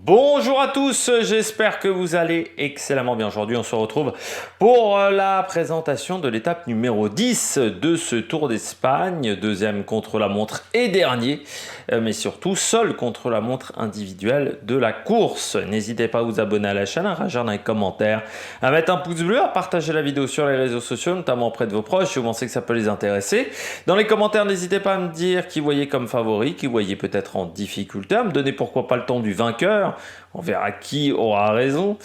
Bonjour à tous, j'espère que vous allez excellemment bien. Aujourd'hui, on se retrouve pour la présentation de l'étape numéro 10 de ce Tour d'Espagne, deuxième contre-la-montre et dernier, mais surtout seul contre-la-montre individuelle de la course. N'hésitez pas à vous abonner à la chaîne, à réagir dans les commentaires, à mettre un pouce bleu, à partager la vidéo sur les réseaux sociaux, notamment auprès de vos proches si vous pensez que ça peut les intéresser. Dans les commentaires, n'hésitez pas à me dire qui vous voyez comme favori, qui vous voyez peut-être en difficulté, à me donner pourquoi pas le temps du vainqueur. On verra qui aura raison.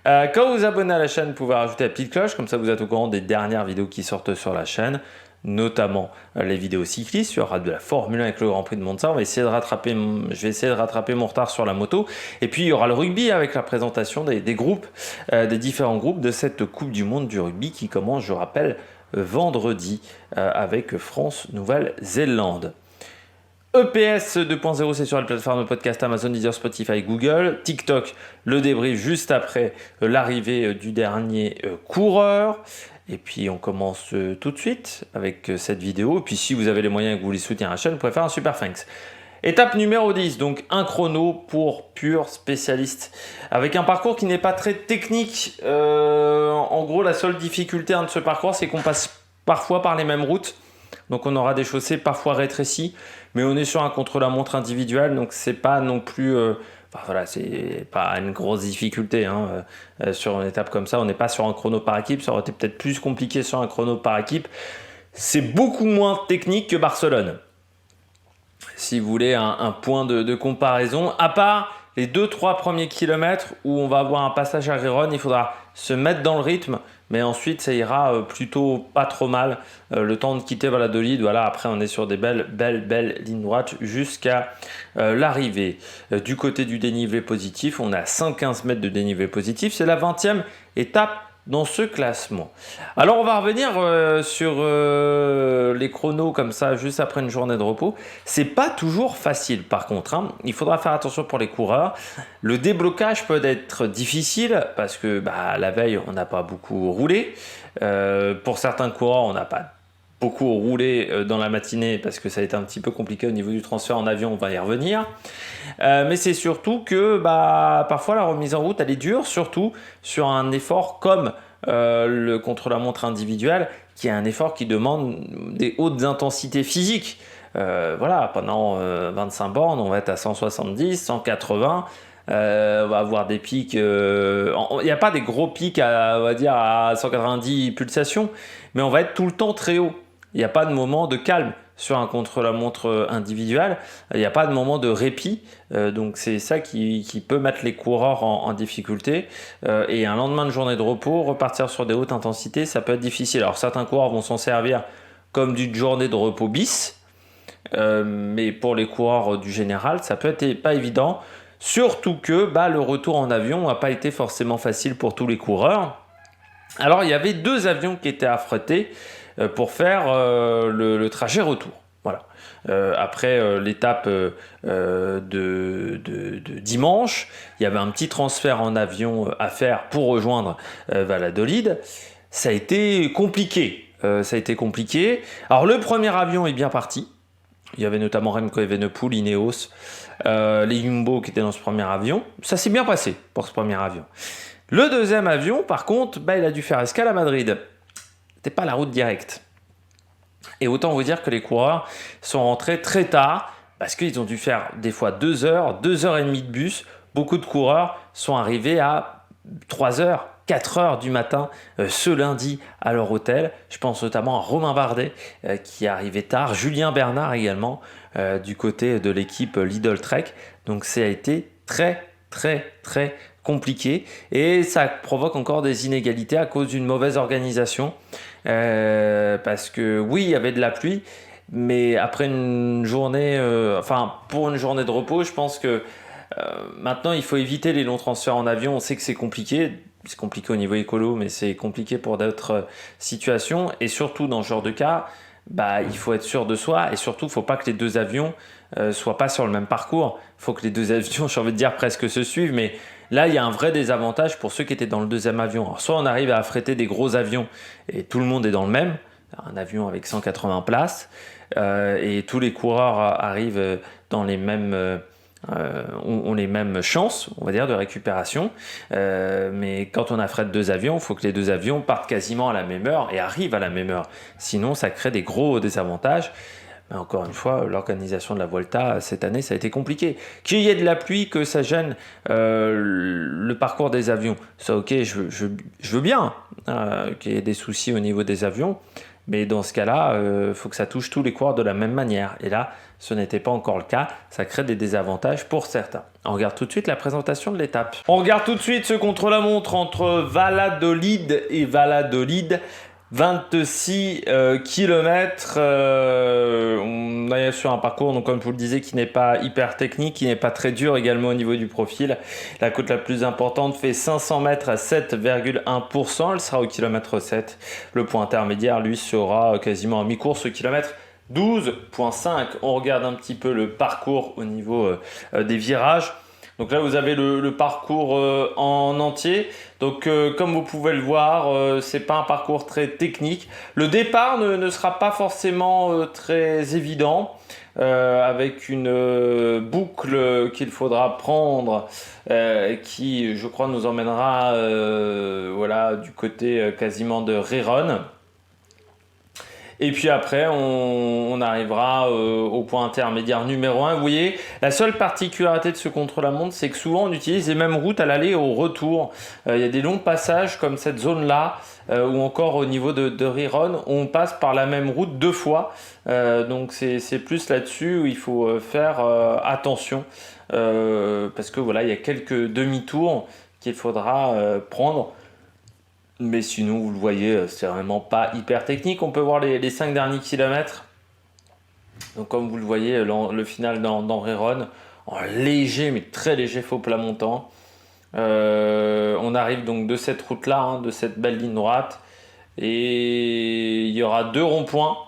Quand vous vous abonnez à la chaîne, vous pouvez rajouter la petite cloche, comme ça vous êtes au courant des dernières vidéos qui sortent sur la chaîne, notamment les vidéos cyclistes. Il y aura de la Formule 1 avec le Grand Prix de Monza. Je vais essayer de rattraper mon retard sur la moto. Et puis il y aura le rugby avec la présentation des groupes, des différents groupes de cette Coupe du Monde du rugby qui commence, je rappelle, vendredi avec France-Nouvelle-Zélande. EPS 2.0, c'est sur la plateforme de podcast Amazon, Deezer, Spotify, Google. TikTok, le débrief juste après l'arrivée du dernier coureur. Et puis on commence tout de suite avec cette vidéo. Et puis si vous avez les moyens et que vous voulez soutenir la chaîne, vous pouvez faire un super thanks. Étape numéro 10, donc un chrono pour pur spécialiste. Avec un parcours qui n'est pas très technique. En gros, la seule difficulté de ce parcours, c'est qu'on passe parfois par les mêmes routes. Donc on aura des chaussées parfois rétrécies, mais on est sur un contre-la-montre individuel, donc c'est pas non plus, c'est pas une grosse difficulté sur une étape comme ça. On n'est pas sur un chrono par équipe, ça aurait été peut-être plus compliqué sur un chrono par équipe. C'est beaucoup moins technique que Barcelone. Si vous voulez un point de comparaison, à part les 2-3 premiers kilomètres où on va avoir un passage à Gérone, il faudra se mettre dans le rythme, mais ensuite ça ira plutôt pas trop mal. Le temps de quitter Valladolid, voilà, après on est sur des belles lignes droites jusqu'à l'arrivée. Du côté du dénivelé positif, on a 115 mètres de dénivelé positif, c'est la 20e étape dans ce classement. Alors on va revenir sur les chronos comme ça juste après une journée de repos. C'est pas toujours facile par contre, il faudra faire attention pour les coureurs. Le déblocage peut être difficile parce que la veille on n'a pas beaucoup roulé. Pour certains coureurs on n'a pas beaucoup roulé dans la matinée parce que ça a été un petit peu compliqué au niveau du transfert en avion, on va y revenir. Mais c'est surtout que parfois la remise en route elle est dure, surtout sur un effort comme le contre-la-montre individuel, qui est un effort qui demande des hautes intensités physiques. Pendant 25 bornes, on va être à 170, 180. On va avoir des pics. Il n'y a pas des gros pics à 190 pulsations, mais on va être tout le temps très haut. Il n'y a pas de moment de calme sur un contre-la-montre individuel. Il n'y a pas de moment de répit. Donc c'est ça qui peut mettre les coureurs en difficulté. Et un lendemain de journée de repos, repartir sur des hautes intensités, ça peut être difficile. Alors certains coureurs vont s'en servir comme d'une journée de repos bis. Mais pour les coureurs du général, ça peut être pas évident. Surtout que le retour en avion n'a pas été forcément facile pour tous les coureurs. Alors il y avait 2 avions qui étaient affrétés pour faire le trajet retour. Voilà. Après l'étape de dimanche, il y avait un petit transfert en avion à faire pour rejoindre Valladolid. Ça a été compliqué. Alors le premier avion est bien parti. Il y avait notamment Remco Evenepoel, Ineos, les Jumbo qui étaient dans ce premier avion. Ça s'est bien passé pour ce premier avion. Le deuxième avion, par contre, il a dû faire escale à Madrid. C'était pas la route directe. Et autant vous dire que les coureurs sont rentrés très tard parce qu'ils ont dû faire des fois 2 heures, 2 heures et demie de bus. Beaucoup de coureurs sont arrivés à 3 heures, 4 heures du matin ce lundi à leur hôtel. Je pense notamment à Romain Bardet qui est arrivé tard, Julien Bernard également du côté de l'équipe Lidl Trek. Donc ça a été très compliqué et ça provoque encore des inégalités à cause d'une mauvaise organisation. Parce que oui, il y avait de la pluie, mais après une journée, pour une journée de repos, je pense que maintenant il faut éviter les longs transferts en avion. On sait que c'est compliqué au niveau écolo, mais c'est compliqué pour d'autres situations. Et surtout dans ce genre de cas, il faut être sûr de soi et surtout il ne faut pas que les 2 avions soient pas sur le même parcours. Il faut que les 2 avions, j'ai envie de dire presque se suivent, mais là il y a un vrai désavantage pour ceux qui étaient dans le deuxième avion. Alors, soit on arrive à affréter des gros avions et tout le monde est dans le même, un avion avec 180 places et tous les coureurs arrivent dans les mêmes ont les mêmes chances, on va dire, de récupération. Mais quand on affrète deux avions, il faut que les deux avions partent quasiment à la même heure et arrivent à la même heure. Sinon, ça crée des gros désavantages. Mais encore une fois, l'organisation de la Vuelta, cette année, ça a été compliqué. Qu'il y ait de la pluie, que ça gêne le parcours des avions, ça, ok, je veux bien qu'il y ait des soucis au niveau des avions. Mais dans ce cas-là, il faut que ça touche tous les coureurs de la même manière. Et là, ce n'était pas encore le cas. Ça crée des désavantages pour certains. On regarde tout de suite la présentation de l'étape. On regarde tout de suite ce contre-la-montre entre Valladolid et Valladolid. 26 km. On est sur un parcours, donc, comme je vous le disais, qui n'est pas hyper technique, qui n'est pas très dur également au niveau du profil. La côte la plus importante fait 500 mètres à 7,1%. Elle sera au kilomètre 7. Le point intermédiaire, lui, sera quasiment à mi-course au kilomètre 12,5. On regarde un petit peu le parcours au niveau des virages. Donc là, vous avez le parcours en entier. Donc, comme vous pouvez le voir, c'est pas un parcours très technique. Le départ ne sera pas forcément très évident, avec une boucle qu'il faudra prendre, qui, je crois, nous emmènera voilà, du côté quasiment de Riron. Et puis après, on arrivera au point intermédiaire numéro 1. Vous voyez, la seule particularité de ce contre-la-montre, c'est que souvent on utilise les mêmes routes à l'aller et au retour. Il y a des longs passages comme cette zone-là, ou encore au niveau de Riron, où on passe par la même route deux fois. Donc c'est plus là-dessus où il faut faire attention, parce que voilà, il y a quelques demi-tours qu'il faudra prendre. Mais sinon, vous le voyez, c'est vraiment pas hyper technique. On peut voir les 5 derniers kilomètres. Donc, comme vous le voyez, le final dans Riron, en léger, mais très léger faux plat montant. On arrive donc de cette route-là, de cette belle ligne droite. Et il y aura 2 ronds-points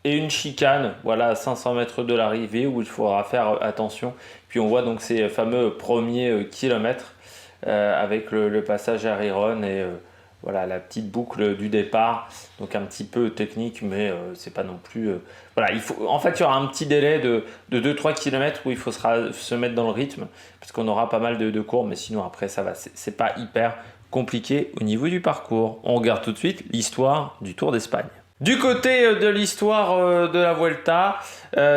et une chicane, voilà, à 500 mètres de l'arrivée, où il faudra faire attention. Puis on voit donc ces fameux premiers kilomètres. Avec le passage à Riron et voilà, la petite boucle du départ, donc un petit peu technique, mais c'est pas non plus voilà, en fait, il y aura un petit délai de 2-3 km où il faut se mettre dans le rythme, parce qu'on aura pas mal de courbes, mais sinon après ça va, c'est pas hyper compliqué au niveau du parcours. On regarde tout de suite l'histoire du Tour d'Espagne. Du côté de l'histoire de la Vuelta,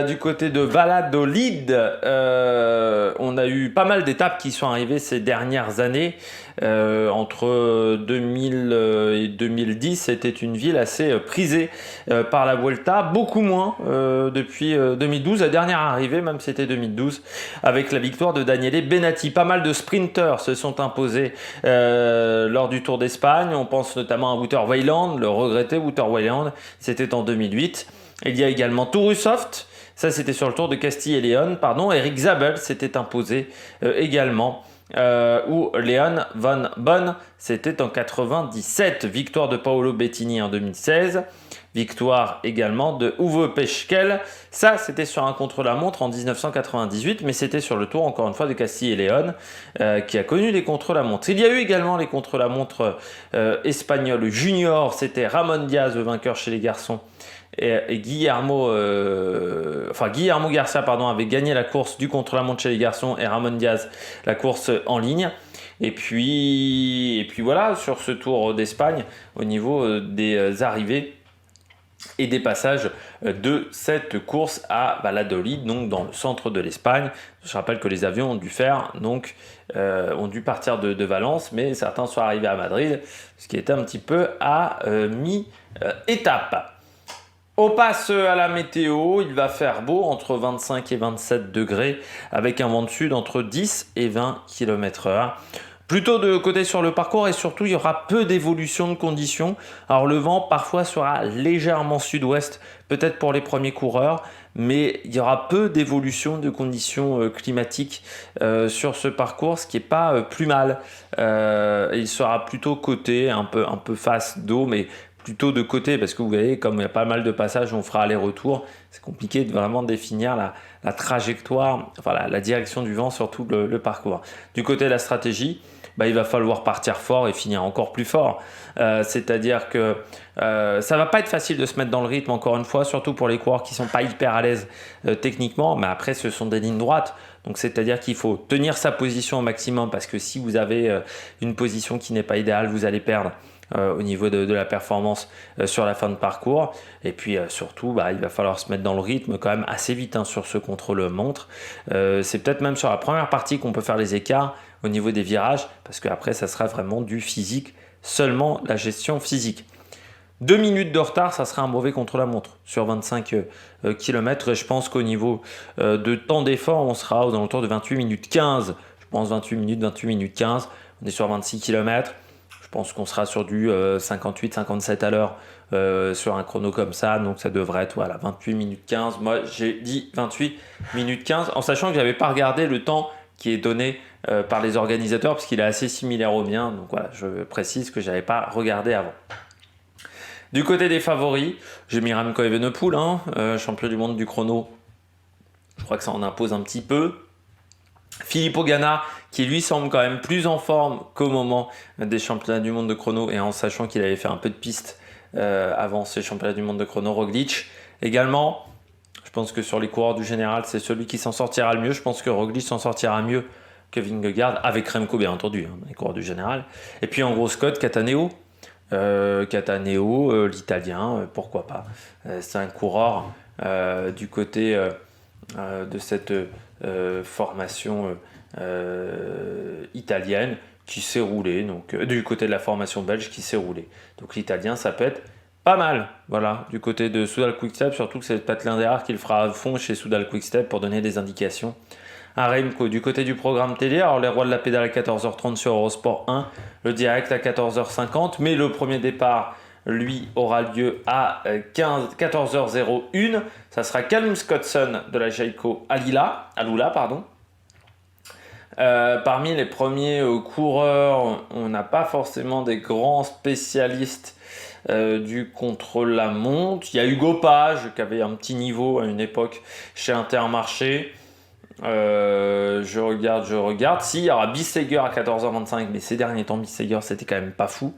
du côté de Valladolid, on a eu pas mal d'étapes qui sont arrivées ces dernières années. Entre 2000 et 2010, c'était une ville assez prisée par la Vuelta, beaucoup moins depuis 2012. La dernière arrivée, même c'était 2012, avec la victoire de Daniele Benatti. Pas mal de sprinters se sont imposés lors du Tour d'Espagne. On pense notamment à Wouter Weiland, le regretté Wouter Weiland. C'était en 2008. Il y a également Tourusoft, ça c'était sur le Tour de Castille et Léon, Eric Zabel s'était imposé également, ou Leon Van Bonn, c'était en 97. Victoire de Paolo Bettini en 2016, victoire également de Uwe Peschkel, ça c'était sur un contre-la-montre en 1998, mais c'était sur le Tour encore une fois de Castille et Léon, qui a connu les contre-la-montre. Il y a eu également les contre-la-montre espagnols juniors, c'était Ramon Diaz, le vainqueur chez les garçons, et Guillermo Garcia avait gagné la course du contre-la-montre chez les garçons, et Ramon Diaz la course en ligne. Et puis voilà, sur ce Tour d'Espagne, au niveau des arrivées et des passages de cette course à Valladolid, donc dans le centre de l'Espagne. Je rappelle que les avions ont dû partir de Valence, mais certains sont arrivés à Madrid, ce qui était un petit peu à mi-étape. On passe à la météo, il va faire beau entre 25 et 27 degrés avec un vent de sud entre 10 et 20 km/h. Plutôt de côté sur le parcours, et surtout il y aura peu d'évolution de conditions. Alors le vent parfois sera légèrement sud-ouest, peut-être pour les premiers coureurs, mais il y aura peu d'évolution de conditions climatiques sur ce parcours, ce qui n'est pas plus mal. Il sera plutôt côté, un peu face d'eau, mais plutôt de côté, parce que vous voyez, comme il y a pas mal de passages où on fera aller-retour, c'est compliqué de vraiment définir la trajectoire, enfin la direction du vent sur tout le parcours. Du côté de la stratégie, il va falloir partir fort et finir encore plus fort. C'est-à-dire que ça va pas être facile de se mettre dans le rythme, encore une fois, surtout pour les coureurs qui sont pas hyper à l'aise techniquement, mais après ce sont des lignes droites. Donc c'est-à-dire qu'il faut tenir sa position au maximum, parce que si vous avez une position qui n'est pas idéale, vous allez perdre au niveau de la performance sur la fin de parcours. Et puis surtout, il va falloir se mettre dans le rythme quand même assez vite sur ce contrôle-montre. C'est peut-être même sur la première partie qu'on peut faire les écarts au niveau des virages, parce qu'après ça sera vraiment du physique, seulement la gestion physique. 2 minutes de retard, ça serait un mauvais contre-la-montre sur 25 km. Et je pense qu'au niveau de temps d'effort, on sera aux alentours de 28 minutes 15. Je pense 28 minutes 15. On est sur 26 km. Je pense qu'on sera sur du 58-57 à l'heure sur un chrono comme ça. Donc ça devrait être 28 minutes 15. Moi, j'ai dit 28 minutes 15 en sachant que je n'avais pas regardé le temps qui est donné par les organisateurs, parce qu'il est assez similaire au mien. Donc voilà, je précise que je n'avais pas regardé avant. Du côté des favoris, j'ai mis Remco Evenepoel, champion du monde du chrono. Je crois que ça en impose un petit peu. Filippo Ganna, qui lui semble quand même plus en forme qu'au moment des championnats du monde de chrono, et en sachant qu'il avait fait un peu de piste avant ces championnats du monde de chrono. Roglic également. Je pense que sur les coureurs du général, c'est celui qui s'en sortira le mieux. Je pense que Roglic s'en sortira mieux que Vingegaard, avec Remco bien entendu, les coureurs du général. Et puis en gros Scott, Cataneo. L'italien, pourquoi pas. C'est un coureur du côté de cette formation italienne qui s'est roulé, donc du côté de la formation belge qui s'est roulé. Donc l'italien, ça peut être pas mal, voilà, du côté de Soudal Quickstep, surtout que c'est Patelin derrière qui le fera à fond chez Soudal Quickstep pour donner des indications. Un Remco du côté du programme télé, alors les rois de la pédale à 14h30 sur Eurosport 1, le direct à 14h50, mais le premier départ, lui, aura lieu à 14h01. Ça sera Callum Scottson de la Jayco Alula. Parmi les premiers coureurs, on n'a pas forcément des grands spécialistes du contre-la-montre. Il y a Hugo Page qui avait un petit niveau à une époque chez Intermarché. Je regarde. Si, il y aura Bissegger à 14h25, mais ces derniers temps, Bissegger, c'était quand même pas fou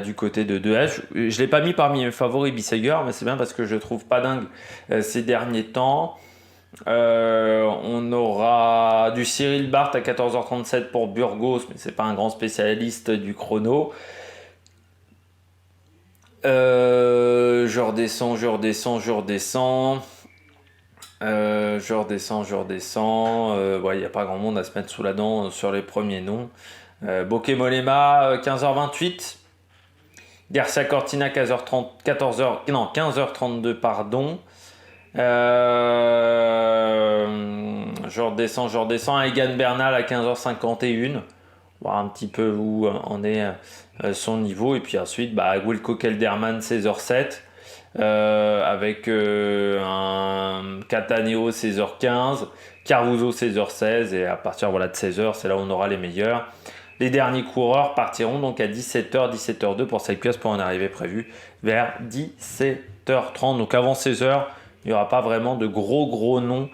du côté de 2F. Je l'ai pas mis parmi mes favoris, Bissegger, mais c'est bien parce que je trouve pas dingue ces derniers temps. On aura du Cyril Barth à 14h37 pour Burgos, mais c'est pas un grand spécialiste du chrono. Je redescends. Il n'y a pas grand monde à se mettre sous la dent sur les premiers noms. Bokeh Mollema, 15h28. Garcia Cortina, 15h32, pardon. Je redescends. Egan Bernal à 15h51. Voir un petit peu où en est son niveau. Et puis ensuite, Wilco Kelderman, 16h07. Avec un Cataneo 16h15, Caruso 16h16, et à partir de 16h, c'est là où on aura les meilleurs. Les derniers coureurs partiront donc à 17h02 pour cette pièce, pour en arriver prévu vers 17h30. Donc avant 16h, il n'y aura pas vraiment de gros noms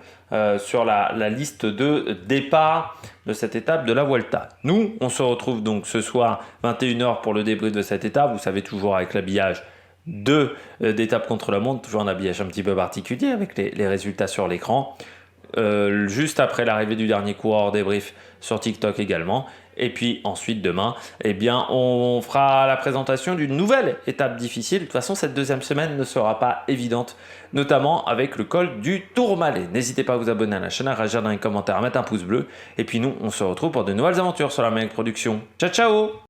sur la liste de départ de cette étape de la Vuelta. Nous, on se retrouve donc ce soir 21h pour le débrief de cette étape. Vous savez, toujours avec l'habillage d'étape contre la montre, toujours un habillage un petit peu particulier avec les résultats sur l'écran. Juste après l'arrivée du dernier coureur, débrief sur TikTok également. Et puis ensuite demain, on fera la présentation d'une nouvelle étape difficile. De toute façon, cette deuxième semaine ne sera pas évidente, notamment avec le col du Tourmalet. N'hésitez pas à vous abonner à la chaîne, à réagir dans les commentaires, à mettre un pouce bleu. Et puis nous, on se retrouve pour de nouvelles aventures sur la Mec Production. Ciao, ciao!